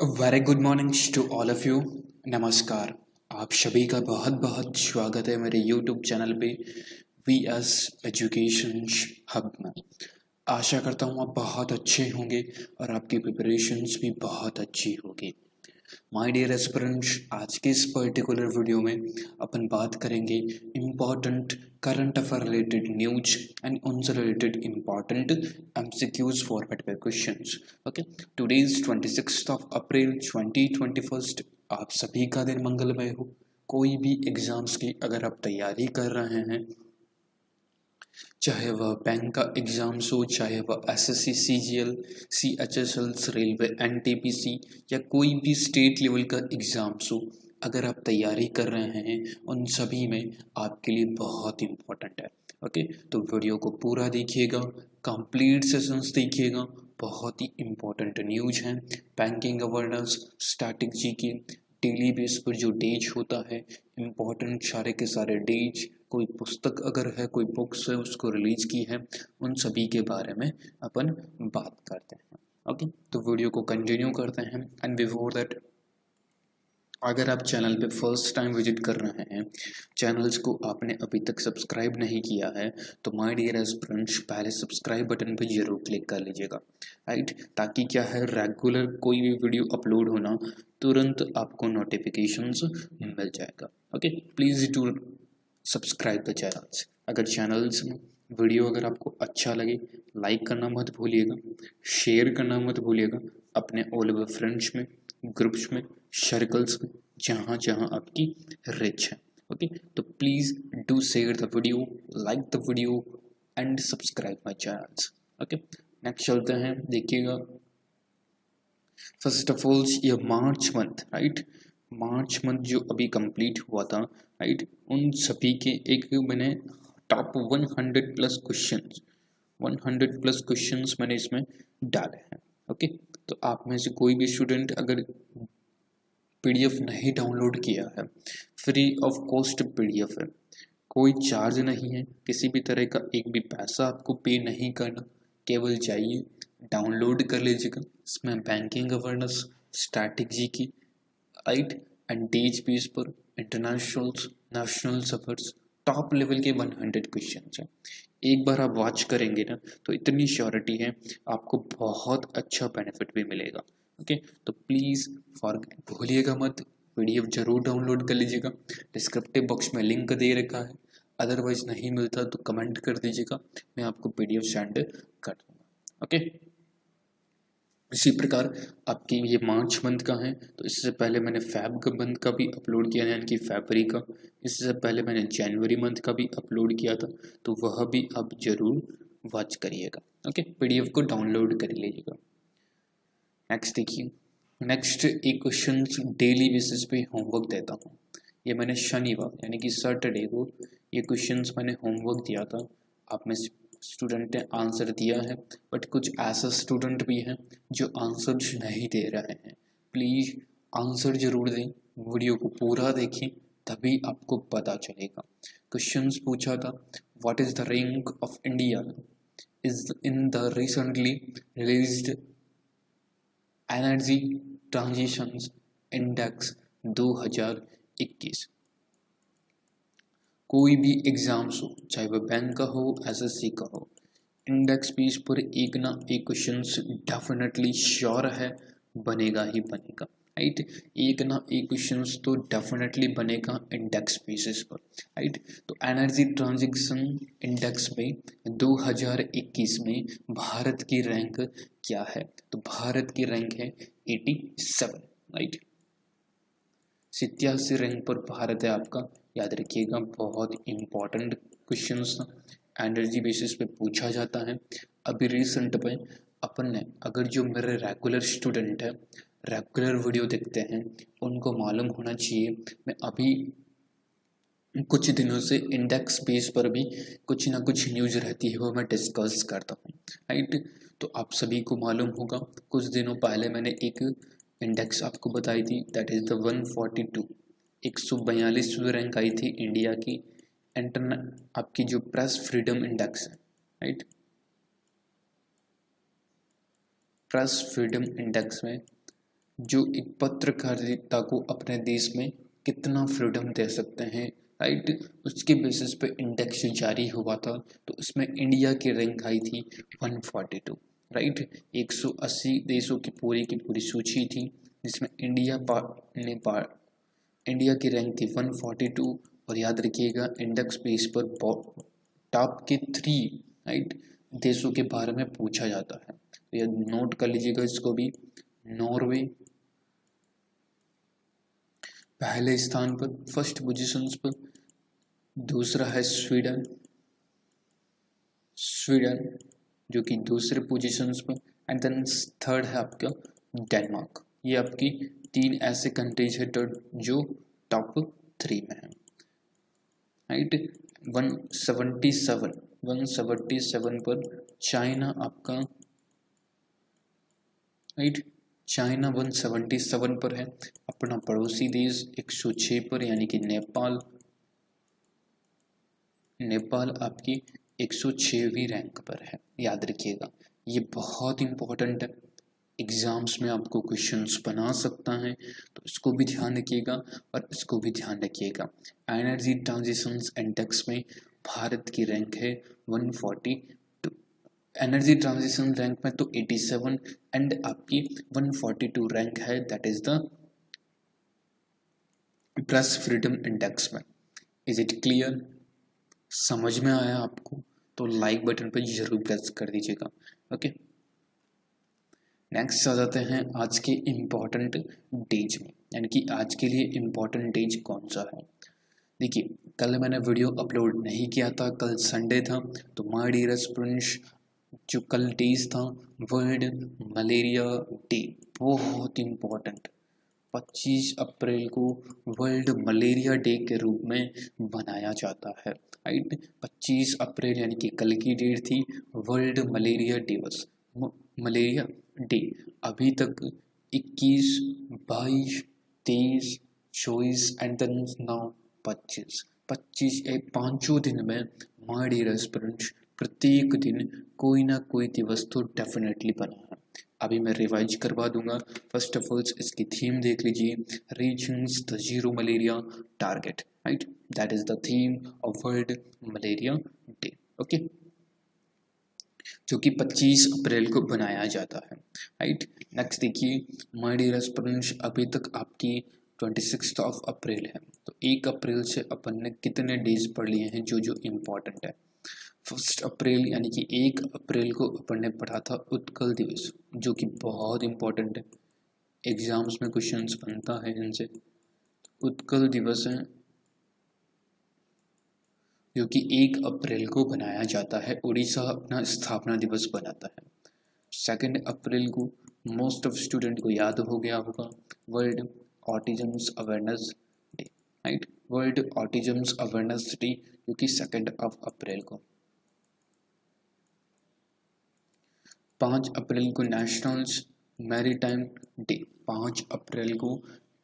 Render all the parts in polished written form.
Very good morning to all of you. नमस्कार। आप सभी का बहुत बहुत स्वागत है मेरे यूट्यूब चैनल पे वी एस एजुकेशन हब में। आशा करता हूँ आप बहुत अच्छे होंगे और आपकी प्रिपरेशंस भी बहुत अच्छी होगी। माय डियर एस्पिरेंट्स, आज के इस पर्टिकुलर वीडियो में अपन बात करेंगे important current affair related news and उनसे रिलेटेड इम्पॉर्टेंट एमसीक्यूज फॉरवर्ड पे questions. Okay, today is 26th of April 2021। आप सभी का दिन मंगलमय हो। कोई भी एग्जाम्स की अगर आप तैयारी कर रहे हैं, चाहे वह बैंक का एग्जाम्स हो, चाहे वह SSC CGL CHSL railway NTPC या कोई भी स्टेट लेवल का एग्जाम्स हो, अगर आप तैयारी कर रहे हैं उन सभी में आपके लिए बहुत इम्पोर्टेंट है। ओके, तो वीडियो को पूरा देखिएगा, कंप्लीट सेशंस देखिएगा। बहुत ही इम्पोर्टेंट न्यूज हैं, banking awareness, static GK, daily base पर जो डेज होता है, इम्पोर्टेंट सारे के सारे डेज, कोई पुस्तक अगर है, कोई बुक्स है उसको रिलीज की है, उन सभी के बारे में अपन बात करते हैं। ओके, तो वीडियो को कंटिन्यू करते हैं। एंड बिफोर दैट, अगर आप चैनल पे फर्स्ट टाइम विजिट कर रहे हैं, चैनल्स को आपने अभी तक सब्सक्राइब नहीं किया है, तो माय डियर एस्पिरेंट्स पहले सब्सक्राइब बटन पे जरूर क्लिक कर लीजिएगा, राइट। ताकि क्या है, रेगुलर कोई भी वीडियो अपलोड होना तुरंत आपको नोटिफिकेशंस मिल जाएगा। Okay, please do subscribe the channels. अगर चैनल्स में वीडियो अगर आपको अच्छा लगे, लाइक करना मत भूलिएगा, शेयर करना मत भूलिएगा अपने ऑल ओवर फ्रेंड्स में, ग्रुप्स में, सर्कल्स में, जहाँ जहाँ आपकी रिच है। ओके, तो please do share the video, like the video and subscribe my channels. Okay, next चलते हैं, देखिएगा। फर्स्ट ऑफ ऑल ये March month, right, March month जो अभी कंप्लीट हुआ था, राइट, उन सभी के एक मैंने top 100 plus questions, 100 plus questions मैंने इसमें डाले हैं। ओके, तो आप में से कोई भी स्टूडेंट अगर पीडीएफ नहीं डाउनलोड किया है, फ्री ऑफ कॉस्ट पीडीएफ है, कोई चार्ज नहीं है, किसी भी तरह का एक भी पैसा आपको पे नहीं करना, केवल जाइए डाउनलोड कर लीजिएगा। इसमें बैंकिंग अवेयरनेस, स्ट्रैटेजी की, राइट, एंड डेज बेस पर international national suffers, top level के 100 क्वेश्चन हैं। एक बार आप वॉच करेंगे ना, तो इतनी श्योरिटी है आपको बहुत अच्छा बेनिफिट भी मिलेगा। ओके, तो प्लीज़ फॉर भूलिएगा मत, पीडीएफ जरूर डाउनलोड कर लीजिएगा। डिस्क्रिप्टिव बॉक्स में लिंक दे रखा है, अदरवाइज नहीं मिलता तो कमेंट कर दीजिएगा, मैं आपको पीडीएफ सेंड कर दूंगा। ओके, इसी प्रकार आपकी ये मार्च मंथ का है, तो इससे पहले मैंने फैब का मंथ का भी अपलोड किया है, यानी कि फरवरी का। इससे पहले मैंने जनवरी मंथ का भी अपलोड किया था, तो वह भी आप जरूर वॉच करिएगा। ओके, पीडीएफ को डाउनलोड कर लीजिएगा। नेक्स्ट देखिए, नेक्स्ट एक क्वेश्चन डेली बेसिस पे होमवर्क देता हूँ। ये मैंने शनिवार यानी कि सैटरडे को ये क्वेश्चंस मैंने होमवर्क दिया था। आप में से स्टूडेंट ने आंसर दिया है, बट कुछ ऐसा स्टूडेंट भी हैं जो आंसर नहीं दे रहे हैं। प्लीज़ आंसर जरूर दें, वीडियो को पूरा देखें, तभी आपको पता चलेगा। क्वेश्चंस पूछा था, what is the rank of India is in the recently released energy transitions index 2021। कोई भी एग्जाम्स हो, चाहे वह बैंक का हो, एसएससी का हो, इंडेक्स पेज पर एक ना एक क्वेश्चन डेफिनेटली श्योर है बनेगा ही बनेगा, राइट। एक ना एक क्वेश्चन तो डेफिनेटली बनेगा इंडेक्स बेसिस पर, राइट। तो एनर्जी ट्रांजिशन इंडेक्स में 2021 में भारत की रैंक क्या है? तो भारत की रैंक है 87, राइट। 87 रैंक पर भारत है आपका, याद रखिएगा। बहुत इंपॉर्टेंट क्वेश्चन एनर्जी बेसिस पे पूछा जाता है। अभी रिसेंट पे अपन ने, अगर जो मेरे रेगुलर स्टूडेंट है, रेगुलर वीडियो देखते हैं, उनको मालूम होना चाहिए, मैं अभी कुछ दिनों से इंडेक्स बेस पर भी कुछ ना कुछ न्यूज़ रहती है, वो मैं डिस्कस करता हूँ, राइट। तो आप सभी को मालूम होगा, कुछ दिनों पहले मैंने एक इंडेक्स आपको बताई थी, दैट इज़ द 142, 142वीं रैंक आई थी इंडिया की आपकी जो प्रेस फ्रीडम इंडेक्स है, राइट। प्रेस फ्रीडम इंडेक्स में जो एक पत्रकारिता को अपने देश में कितना फ्रीडम दे सकते हैं, राइट, उसके बेसिस पे इंडेक्स जारी हुआ था। तो इसमें इंडिया की रैंक आई थी 142, राइट। 180 देशों की पूरी सूची थी, जिसमें इंडिया की रैंक थी 142। और याद रखिएगा इंडेक्स बेस पर टॉप के 3, राइट, देशों के बारे में पूछा जाता है। तो यह नोट कर लीजिएगा इसको भी। नॉर्वे पहले स्थान पर, फर्स्ट पोजीशन पर। दूसरा है स्वीडन जो कि दूसरे पोजीशन पर। एंड देन थर्ड है आपका डेनमार्क। ये आपकी 3 ऐसे कंट्रीज है जो टॉप 3 में है, राइट। 177 पर चाइना आपका, राइट, चाइना 177 पर है। अपना पड़ोसी देश 106 पर, यानी कि नेपाल आपकी 106वीं रैंक पर है। याद रखिएगा ये बहुत इंपॉर्टेंट है, एग्जाम्स में आपको क्वेश्चंस बना सकता है, तो इसको भी ध्यान रखिएगा। और इसको भी ध्यान रखिएगा, एनर्जी ट्रांजिशन इंडेक्स में भारत की रैंक है 142, एनर्जी ट्रांजिशन रैंक में तो 87 एंड आपकी 142 रैंक है, that is the press freedom index में। Is it clear? समझ में आया आपको? तो लाइक बटन पर जरूर प्रेस कर दीजिएगा। ओके, नेक्स्ट आ जाते हैं आज के इम्पोर्टेंट डेज में, यानी कि आज के लिए इम्पोर्टेंट डेज कौन सा है। देखिए, कल मैंने वीडियो अपलोड नहीं किया था, कल संडे था, तो माय डियर स्टूडेंट्स जो कल डेज था, वर्ल्ड मलेरिया डे, बहुत इम्पोर्टेंट। 25 अप्रैल को वर्ल्ड मलेरिया डे के रूप में मनाया जाता है, राइट। 25 अप्रैल यानी कि कल की डेट थी वर्ल्ड मलेरिया दिवस, मलेरिया डे। अभी तक 21, 22, 23, 24 एंड देन नाउ 25 पांचों दिन में माय डियर स्टूडेंट्स प्रत्येक दिन कोई ना कोई दिवस तो डेफिनेटली बना है। अभी मैं रिवाइज करवा दूंगा। फर्स्ट ऑफ ऑल इसकी थीम देख लीजिए, reaching the zero malaria target, right, that is the theme of world malaria day, okay, जो कि 25 अप्रैल को बनाया जाता है, राइट। नेक्स्ट देखिए माय डियर स्टूडेंट्स, अभी तक आपकी 26 ऑफ अप्रैल है, तो 1 अप्रैल से अपन ने कितने डेज पढ़ लिए हैं जो इम्पोर्टेंट है। फर्स्ट अप्रैल यानी कि 1 अप्रैल को अपन ने पढ़ा था उत्कल दिवस, जो कि बहुत इम्पोर्टेंट है, एग्जाम्स में क्वेश्चंस बनता है इनसे। उत्कल दिवस है जो कि 1 अप्रैल को बनाया जाता है, उड़ीसा अपना स्थापना दिवस बनाता है। 2 अप्रैल को मोस्ट ऑफ स्टूडेंट को याद हो गया होगा, world autism awareness day, right, world autism awareness day, जो कि 2 अप्रैल को। 5 अप्रैल को नेशनल्स मैरीटाइम डे, 5 अप्रैल को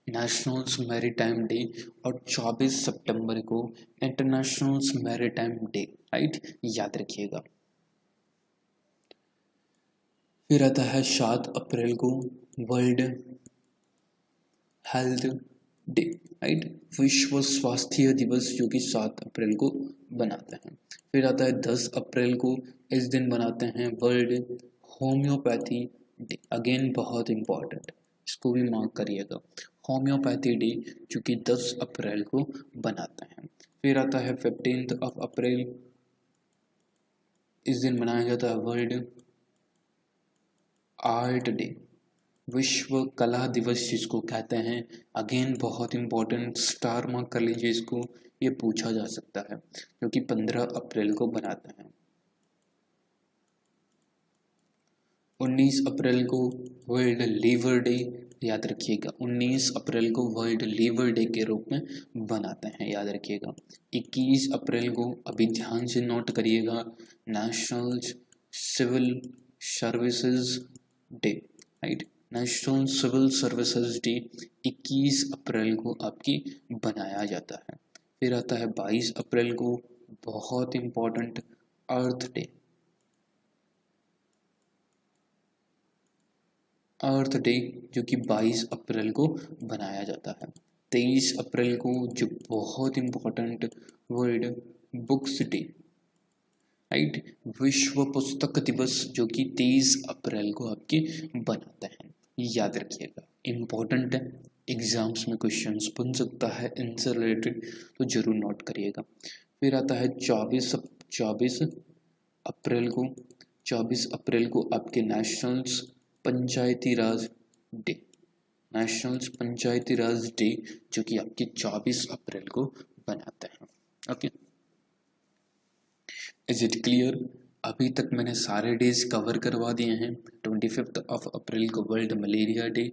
नेशनल्स मैरीटाइम डे, और 24 सितंबर को इंटरनेशनल मैरीटाइम डे, राइट, याद रखिएगा। फिर आता है 7 अप्रैल को वर्ल्ड हेल्थ डे, राइट, विश्व स्वास्थ्य दिवस, जो कि 7 अप्रैल को बनाते हैं। फिर आता है 10 अप्रैल को, इस दिन बनाते हैं वर्ल्ड होम्योपैथी डे, अगेन बहुत इंपॉर्टेंट, इसको भी मार्क करिएगा, होम्योपैथी डे, जो कि 10 अप्रैल को बनाते हैं। फिर आता है 15 अप्रैल, इस दिन मनाया जाता है वर्ल्ड आर्ट डे, विश्व कला दिवस जिसको कहते हैं, अगेन बहुत इंपॉर्टेंट, स्टार मार्क कर लीजिए इसको, ये पूछा जा सकता है, क्योंकि 15 अप्रैल को बनाते हैं। 19 अप्रैल को वर्ल्ड लीवर डे, याद रखिएगा, 19 अप्रैल को वर्ल्ड लीवर डे के रूप में बनाते हैं, याद रखिएगा। 21 अप्रैल को, अभी ध्यान से नोट करिएगा, national civil services day, right, national civil services day 21 April को आपकी बनाया जाता है। फिर आता है 22 अप्रैल को, बहुत इंपॉर्टेंट, अर्थ डे, अर्थ डे जो कि 22 अप्रैल को बनाया जाता है। 23 अप्रैल को जो बहुत important world books day, right, विश्व पुस्तक दिवस जो कि 23 अप्रैल को आपके बनाते हैं, याद रखिएगा, इम्पोर्टेंट है, एग्जाम्स में क्वेश्चंस बन सकता है इनसे रिलेटेड, तो जरूर नोट करिएगा। फिर आता है 24 अप्रैल को, 24 अप्रैल को आपके नेशनल्स पंचायती राज डे, नेशनल्स पंचायती राज डे जो कि आपके 24 अप्रैल को बनाते हैं। Okay, is it clear? अभी तक मैंने सारे डेज कवर करवा दिए हैं। 25 अप्रैल को world malaria day,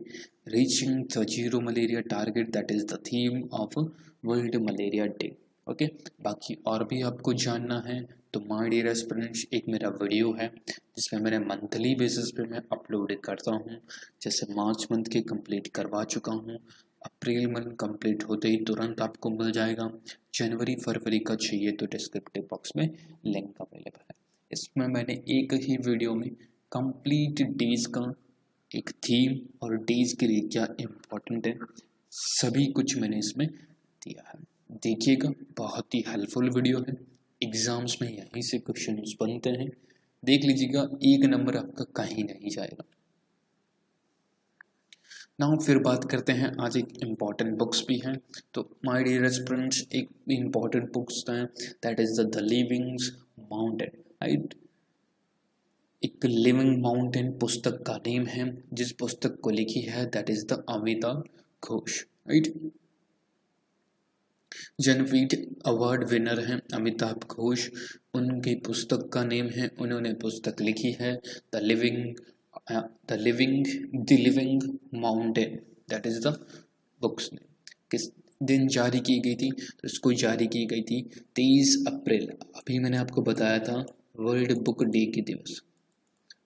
reaching the zero malaria target, that is the theme of world malaria day. Okay, बाकी और भी आपको जानना है तो माय डियर एस्पिरेंट्स, एक मेरा वीडियो है जिसमें मैंने मंथली बेसिस पे मैं अपलोड करता हूँ। जैसे मार्च मंथ के कंप्लीट करवा चुका हूँ, अप्रैल मंथ कंप्लीट होते ही तुरंत आपको मिल जाएगा। जनवरी फरवरी का चाहिए तो डिस्क्रिप्टिव बॉक्स में लिंक अवेलेबल है। इसमें मैंने एक ही वीडियो में कंप्लीट डेज का एक थीम और डेज के लिए क्या इम्पोर्टेंट है सभी कुछ मैंने इसमें दिया है। देखिएगा, बहुत ही हेल्पफुल वीडियो है। एग्जाम्स में यहीं से क्वेश्चंस बनते हैं, देख लीजिएगा, एक नंबर आपका कहीं नहीं जाएगा। नाउ फिर बात करते हैं, आज एक इम्पॉर्टेंट बुक्स भी हैं। तो माय डियर एस्पिरेंट्स, एक इम्पॉर्टेंट बुक्स हैं, that is the living mountain, right. एक लिविंग माउंटेन पुस्तक का नेम है, जिस पुस्तक को लिखी है that is the Amitabh Ghosh, right. Jnanpith award winner हैं अमिताभ घोष, उनकी पुस्तक का नेम है, उन्होंने पुस्तक लिखी है the living mountain, that is the books name. किस दिन जारी की गई थी? तो इसको जारी की गई थी 23 अप्रैल। अभी मैंने आपको बताया था वर्ल्ड बुक डे के दिवस,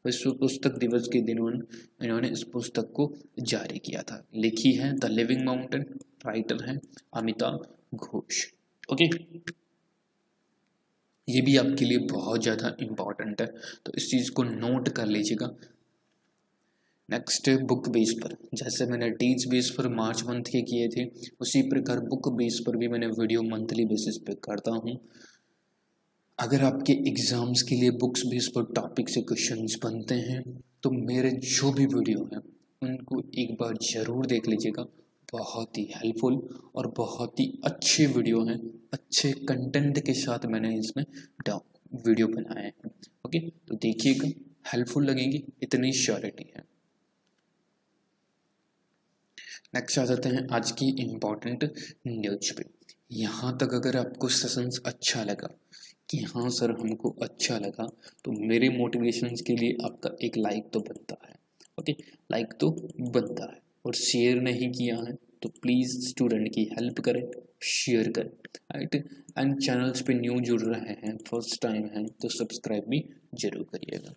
विश्व पुस्तक दिवस के दिन इन्होंने इस पुस्तक को जारी किया था। लिखी है द लिविंग माउंटेन, राइटर है अमिताभ घोष। ओके, ये भी आपके लिए बहुत ज़्यादा इम्पॉर्टेंट है, तो इस चीज़ को नोट कर लीजिएगा। नेक्स्ट बुक बेस पर, जैसे मैंने डेज बेस पर मार्च मंथ के किए थे, उसी प्रकार बुक बेस पर भी मैंने वीडियो मंथली बेसिस पे करता हूँ। अगर आपके एग्जाम्स के लिए बुक्स बेस पर टॉपिक से क्वेश्चंस बनते हैं तो मेरे जो भी वीडियो हैं उनको एक बार ज़रूर देख लीजिएगा। बहुत ही हेल्पफुल और बहुत ही अच्छे वीडियो हैं, अच्छे कंटेंट के साथ मैंने इसमें वीडियो बनाए हैं। ओके, तो देखिएगा, हेल्पफुल लगेंगी, इतनी श्योरिटी है। नेक्स्ट आ जाते हैं आज की इम्पॉर्टेंट न्यूज पे। यहाँ तक अगर आपको सेशंस अच्छा लगा कि हाँ सर हमको अच्छा लगा, तो मेरे मोटिवेशंस के लिए आपका एक लाइक तो बनता है। ओके, लाइक तो बनता है, और शेयर नहीं किया है तो प्लीज़ स्टूडेंट की हेल्प करें, शेयर करें, राइट। एंड चैनल्स पे न्यू जुड़ रहे हैं, फर्स्ट टाइम है तो सब्सक्राइब भी जरूर करिएगा।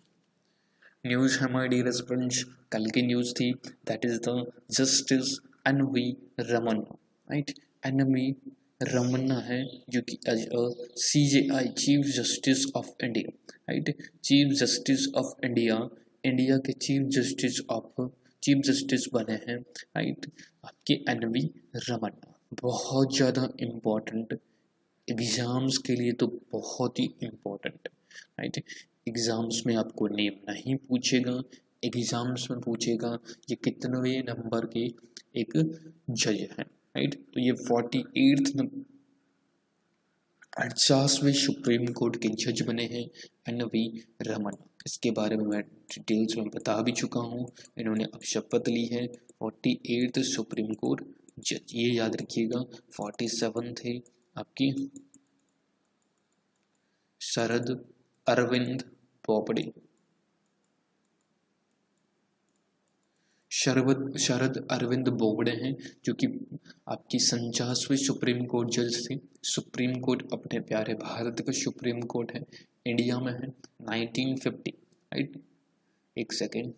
न्यूज़ है माय डियर स्टूडेंट्स, कल की न्यूज़ थी, that is the justice N V. Ramanna, right. N V. Ramanna है जो कि as a CJI, chief justice of India, right, chief justice of India, India के चीफ जस्टिस बने हैं, राइट, आपके एन.वी. रमन्ना। बहुत ज़्यादा इम्पोर्टेंट, एग्जाम्स के लिए तो बहुत ही इम्पोर्टेंट, राइट। एग्जाम्स में आपको नेम नहीं पूछेगा, एग्जाम्स में पूछेगा ये कितने नंबर के एक जज हैं, राइट। तो ये 48वें सुप्रीम कोर्ट के जज बने हैं एन.वी. रमन्ना। इसके बारे में मैं डिटेल्स में बता भी चुका हूँ। इन्होंने अब शपथ ली है 48th सुप्रीम कोर्ट जज, ये याद रखिएगा। 47 थे आपकी शरद अरविंद बोबडे, शरद अरविंद बोबडे हैं जो कि आपकी 49वें सुप्रीम कोर्ट जज थे। सुप्रीम कोर्ट अपने प्यारे भारत का सुप्रीम कोर्ट है, इंडिया में है 1950, राइट। एक सेकेंड,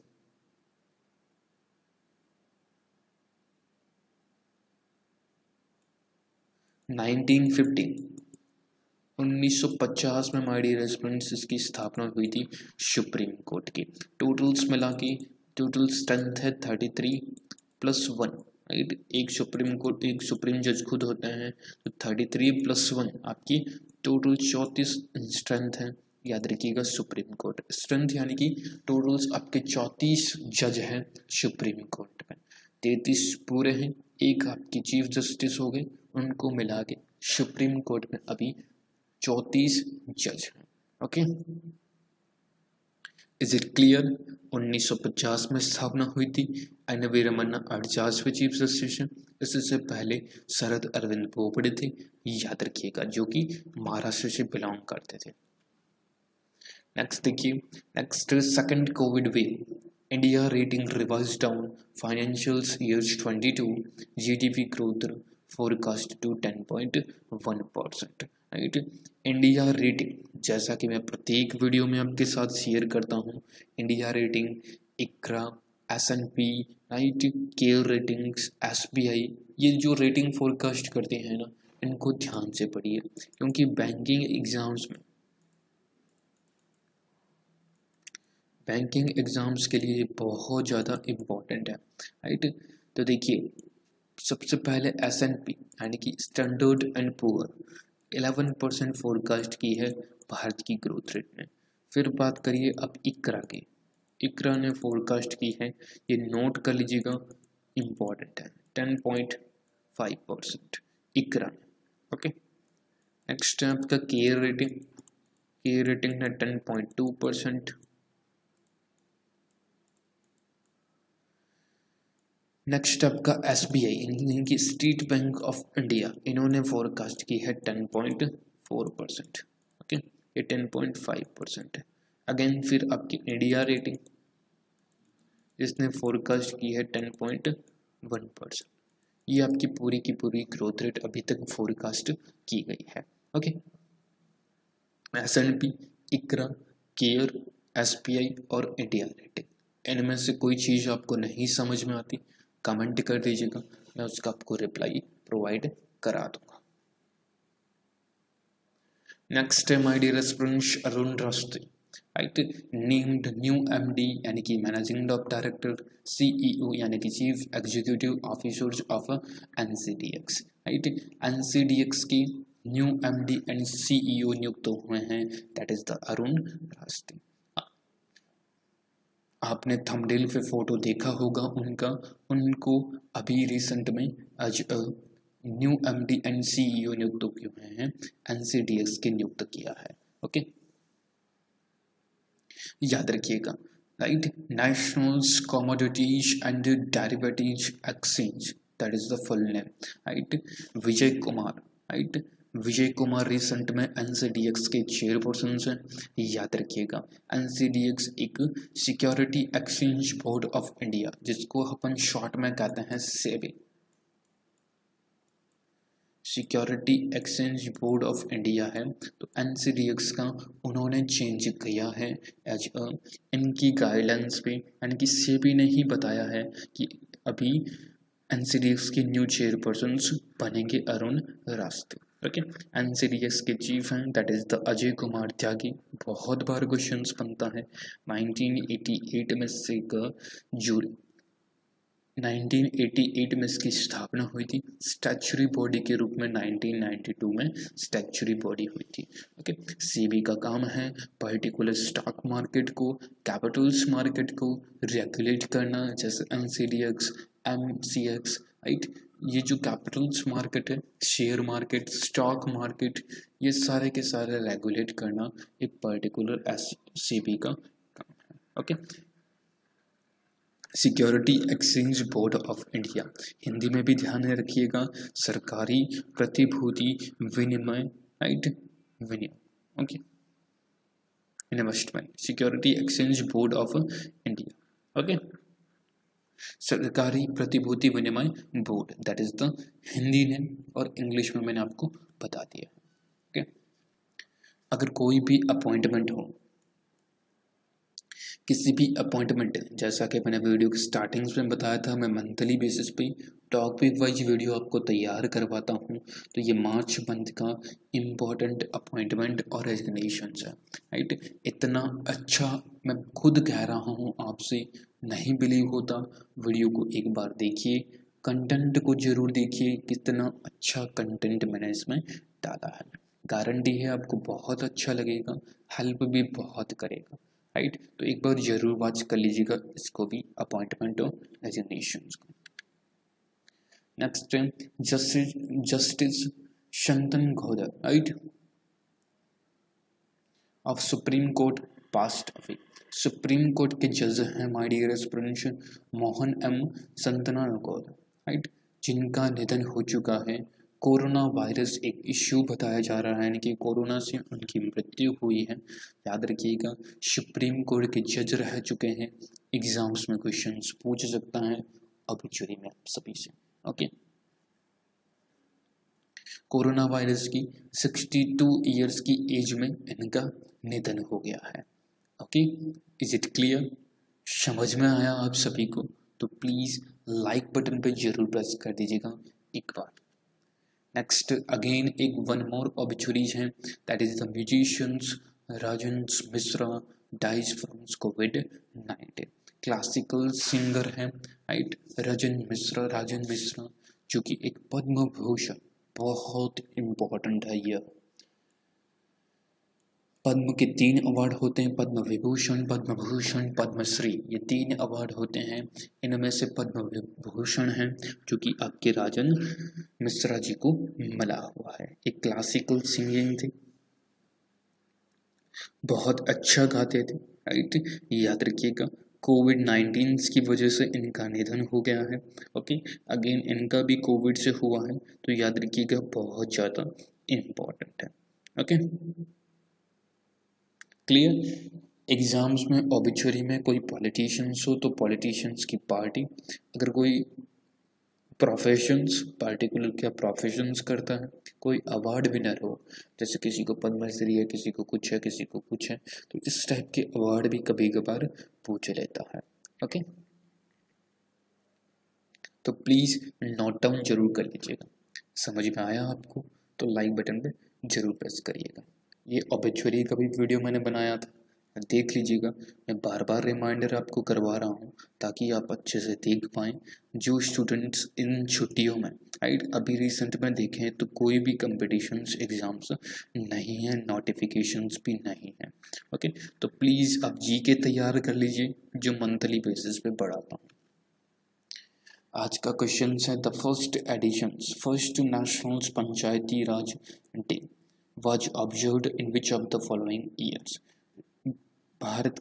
1950 में माय डियर स्टूडेंट्स इसकी स्थापना हुई थी सुप्रीम कोर्ट की। टोटल्स मिला के टोटल स्ट्रेंथ है 33+1, राइट। एक सुप्रीम जज खुद होते हैं, तो 33+1 आपकी टोटल 34 स्ट्रेंथ है। याद रखिएगा सुप्रीम कोर्ट स्ट्रेंथ यानी कि टोटल्स आपके 34 जज हैं सुप्रीम कोर्ट में, 33 पूरे हैं, एक आपकी चीफ जस्टिस हो गए, उनको मिला के सुप्रीम कोर्ट में अभी 34 जज हैं। Okay, is it clear? 1950 में स्थापना हुई थी। एन वी रमन्ना 48वें चीफ जस्टिस हैं। इससे पहले शरद अरविंद बोबड़े थे, याद रखिएगा, जो कि महाराष्ट्र से बिलोंग करते थे। नेक्स्ट देखिए, next second covid wave, India rating revise down financials years 22, GDP growth forecast to 10.1%, right. India rating, जैसा कि मैं प्रत्येक वीडियो में आपके साथ शेयर करता हूँ, India rating, Iqra, S&P, right, care ratings, SBI, ये जो रेटिंग फोरकास्ट करते हैं ना, इनको ध्यान से पढ़िए, क्योंकि बैंकिंग एग्जाम्स के लिए बहुत ज़्यादा इम्पोर्टेंट है, राइट। तो देखिए, सबसे पहले S&P यानी कि स्टैंडर्ड एंड पुअर 11% फोरकास्ट की है भारत की ग्रोथ रेट में। फिर बात करिए अब इक्रा की, इक्रा ने फोरकास्ट की है, ये नोट कर लीजिएगा, इम्पोर्टेंट है, 10.5% इक्रा ने। ओके, नेक्स्ट है आपका केयर रेटिंग है 10.2%। नेक्स्ट आपका SBI यानी कि स्टेट बैंक ऑफ इंडिया, इन्होंने फोरकास्ट की है 10.4%। ओके, ये 10.5% है। अगेन फिर आपकी इंडिया रेटिंग, जिसने फोरकास्ट की है 10.1%। ये आपकी पूरी की पूरी ग्रोथ रेट अभी तक फोरकास्ट की गई है। Okay, S&P, Iqra, care, SBI और इंडिया रेटिंग, इनमें से कोई चीज़ आपको नहीं समझ में आती, कमेंट कर दीजिएगा, मैं उसका आपको रिप्लाई प्रोवाइड करा दूंगा। नेक्स्ट है माय डियर स्टूडेंट्स, अरुण रास्ते, राइट, नेम्ड न्यू MD यानी कि मैनेजिंग डायरेक्टर, CEO यानी कि chief executive officers of NCDX, right. NCDX की न्यू MD एंड CEO नियुक्त हुए हैं, दैट इज द अरुण रास्ते। आपने थंबनेल पे फोटो देखा होगा उनको अभी रिसेंट में आज न्यू MD एंड CEO नियुक्त हुए हैं, NCDX के नियुक्त किया है। ओके, याद रखिएगा, right, national commodities and derivatives exchange, that is the full name, right. Vijay Kumar, right, Vijay Kumar recent में NCDX के चेयरपर्सन हैं, याद रखिएगा। NCDX एक security exchange board of India, जिसको अपन शॉर्ट में कहते हैं SEBI, security exchange board of India है। तो NCDX का उन्होंने चेंज किया है एज अ, इनकी गाइडलाइंस पे, यानी कि सेबी ने ही बताया है कि अभी NCDX के न्यू चेयरपर्सन बनेंगे अरुण रास्ते। ओके, NCDX के चीफ हैं, that is the Ajay Kumar Tyagi. बहुत बार क्वेश्चन बनता है, 1988 में से जूरी 1988 में इसकी स्थापना हुई थी, स्टैच्यूटरी बॉडी के रूप में 1992 में स्टैच्यूटरी बॉडी हुई थी। ओके, सेबी का काम है पर्टिकुलर स्टॉक मार्केट को, कैपिटल्स मार्केट को रेगुलेट करना, जैसे NCDX, MCX, राइट। ये जो कैपिटल्स मार्केट है, शेयर मार्केट, स्टॉक मार्केट, ये सारे के सारे रेगुलेट करना एक पर्टिकुलर सेबी का काम है। Okay, security exchange board of India, Hindi में भी ध्यान में रखिएगा, सरकारी प्रतिभूति विनिमय, राइट, विनिमय, okay, investment, security exchange board of India. Okay, सरकारी प्रतिभूति विनिमय board, that is the Hindi name, और इंग्लिश में मैंने आपको बता दिया। ओके, अगर कोई भी अपॉइंटमेंट हो, किसी भी अपॉइंटमेंट, जैसा कि मैंने वीडियो की स्टार्टिंग में बताया था, मैं मंथली बेसिस पे टॉपिक वाइज वीडियो आपको तैयार करवाता हूँ। तो ये मार्च मंथ का इम्पोर्टेंट अपॉइंटमेंट और रेजिग्नेशन है, राइट। इतना अच्छा मैं खुद कह रहा हूँ आपसे, नहीं बिलीव होता, वीडियो को एक बार देखिए, कंटेंट को जरूर देखिए, कितना अच्छा कंटेंट मैंने इसमें डाला है। गारंटी है आपको बहुत अच्छा लगेगा, हेल्प भी बहुत करेगा, राइट। तो एक बार जरूर वॉच कर लीजिएगा इसको भी, अपॉइंटमेंट और रेजिग्नेशंस को। नेक्स्ट है justice Shantanagoudar, right, of supreme court passed away. Supreme court के जज हैं my dear students Mohan M Shantanagoudar, right, जिनका निधन हो चुका है। कोरोना वायरस एक इश्यू बताया जा रहा है, यानी कि कोरोना से उनकी मृत्यु हुई है। याद रखिएगा, सुप्रीम कोर्ट के जज रह चुके हैं, एग्जाम्स में क्वेश्चंस पूछ सकता है ऑब्ituary में आप सभी से, ओके। कोरोना वायरस की 62 ईयर्स की एज में इनका निधन हो गया है, ओके। Is it clear? समझ में आया आप सभी को? तो प्लीज लाइक बटन पे जरूर प्रेस कर दीजिएगा एक बार। नेक्स्ट अगेन एक वन मोर ऑब्ituaries है, that is the musicians Rajan Mishra dies from कोविड-19। क्लासिकल सिंगर है, राइट, राजन मिश्रा, जो कि एक पद्म भूषण, बहुत इम्पोर्टेंट है यह। पद्म के 3 अवार्ड होते हैं, पद्म विभूषण, पद्म भूषण, पद्मश्री, ये 3 अवार्ड होते हैं। इनमें से पद्म विभूषण है जो कि आपके राजन मिश्रा जी को मिला हुआ है। एक क्लासिकल सिंगिंग थे, बहुत अच्छा गाते थे, राइट। याद रखिएगा, कोविड-19 की वजह से इनका निधन हो गया है, ओके। अगेन इनका भी कोविड से हुआ है, तो याद रखिएगा बहुत ज़्यादा इम्पोर्टेंट है, ओके। क्लियर? एग्जाम्स में ऑब्ituary में कोई पॉलिटिशियंस हो तो पॉलिटिशियंस की पार्टी, अगर कोई प्रोफेशंस पार्टिकुलर क्या प्रोफेशंस करता है, कोई अवार्ड विनर हो, जैसे किसी को पद्मश्री है, किसी को कुछ है, किसी को कुछ है, तो इस टाइप के अवार्ड भी कभी कभार पूछ लेता है, ओके। तो प्लीज नोट डाउन जरूर कर लीजिएगा। समझ में आया आपको? तो लाइक बटन पे जरूर प्रेस करिएगा। ये ऑब्ituary का भी वीडियो मैंने बनाया था, देख लीजिएगा। मैं बार बार रिमाइंडर आपको करवा रहा हूँ ताकि आप अच्छे से देख पाएँ। जो स्टूडेंट्स इन छुट्टियों में, राइट, अभी रिसेंट में देखें तो कोई भी कंपटीशंस एग्जाम्स नहीं है, नोटिफिकेशंस भी नहीं है, ओके। तो प्लीज़ आप जीके तैयार कर लीजिए, जो मंथली बेसिस पे पढ़ाता हूँ। आज का क्वेश्चन है the first national Panchayati Raj day was observed in which of the following years? Bharat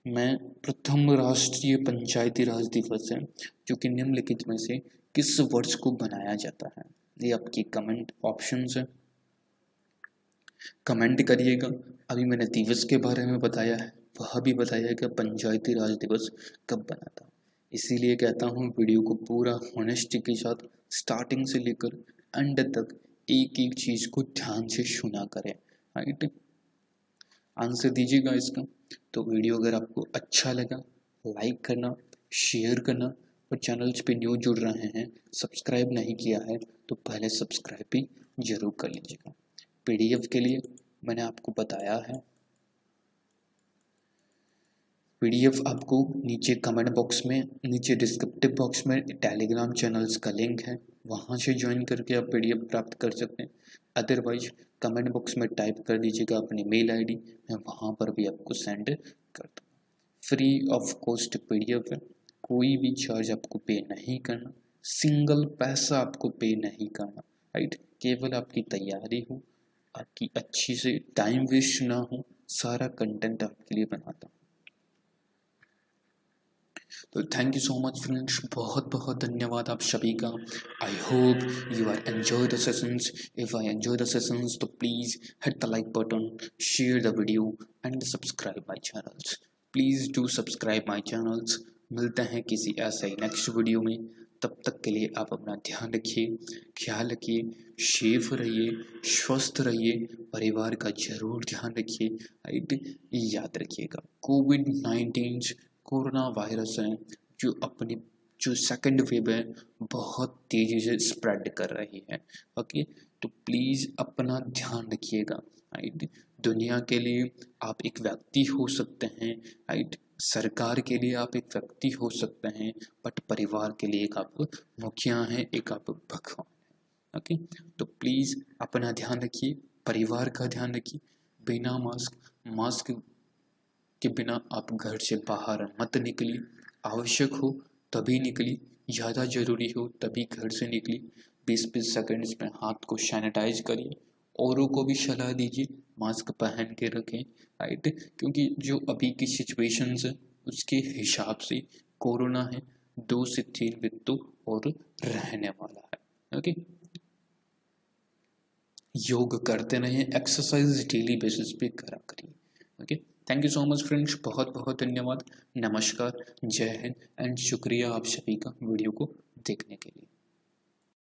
में प्रथम राष्ट्रीय पंचायती राज दिवस है जो कि निम्नलिखित में से किस वर्ष को बनाया जाता है? ये आपकी कमेंट ऑप्शंस है, कमेंट करिएगा। अभी मैंने दिवस के बारे में बताया है, वह भी बताया कि पंचायती राज दिवस कब बना था। इसीलिए कहता हूँ वीडियो को पूरा ऑनेस्टी के साथ स्टार्टिंग से लेकर एंड तक एक एक चीज को ध्यान से सुना करें, राइट। आंसर दीजिएगा इसका। तो वीडियो अगर आपको अच्छा लगा, लाइक करना, शेयर करना, और चैनल्स पे न्यू जुड़ रहे हैं, सब्सक्राइब नहीं किया है तो पहले सब्सक्राइब भी जरूर कर लीजिएगा। पीडीएफ के लिए मैंने आपको बताया है, पीडीएफ आपको नीचे कमेंट बॉक्स में, नीचे डिस्क्रिप्टिव बॉक्स में टेलीग्राम चैनल्स का लिंक है, वहाँ से ज्वाइन करके आप पीडीएफ प्राप्त कर सकते हैं। अदरवाइज कमेंट बॉक्स में टाइप कर दीजिएगा अपनी मेल आईडी, मैं वहाँ पर भी आपको सेंड कर दूँगा। फ्री ऑफ कॉस्ट पीडीएफ है, कोई भी चार्ज आपको पे नहीं करना, सिंगल पैसा आपको पे नहीं करना, राइट। केवल आपकी तैयारी हो, आपकी अच्छी से टाइम वेस्ट ना हो, सारा कंटेंट आपके लिए बनाता हूँ। तो thank you so much friends, बहुत बहुत धन्यवाद आप सभी का। I hope you are enjoy the sessions. If I enjoy the sessions तो please hit the like button, share the video and subscribe my channels. Please do subscribe my channels. मिलते हैं किसी ऐसे ही नेक्स्ट वीडियो में, तब तक के लिए आप अपना ध्यान रखिए, ख्याल रखिए, सेफ रहिए, स्वस्थ रहिए, परिवार का जरूर ध्यान रखिए, राइट। याद रखिएगा, कोविड-19 कोरोना वायरस है जो सेकंड वेव है, बहुत तेजी से स्प्रेड कर रही है, ओके। तो प्लीज़ अपना ध्यान रखिएगा, राइट। दुनिया के लिए आप एक व्यक्ति हो सकते हैं, राइट, सरकार के लिए आप एक व्यक्ति हो सकते हैं, बट परिवार के लिए एक आप मुखिया हैं, एक आप भगवान हैं। ओके, तो प्लीज़ अपना ध्यान रखिए, परिवार का ध्यान रखिए। बिना मास्क के बिना आप घर से बाहर मत निकलिए। आवश्यक हो तभी निकलिए, ज़्यादा ज़रूरी हो तभी घर से निकलिए। 20-20 सेकंड्स में हाथ को सैनिटाइज करिए, औरों को भी सलाह दीजिए मास्क पहन के रखें, राइट। क्योंकि जो अभी की सिचुएशंस है उसके हिसाब से कोरोना है 2 से 3 दिन तो और रहने वाला है। ओके, योग करते रहें, एक्सरसाइज डेली बेसिस पे करा करिए। Okay, thank you so much friends, बहुत बहुत धन्यवाद, नमस्कार, जय हिंद एंड शुक्रिया आप सभी का वीडियो को देखने के लिए।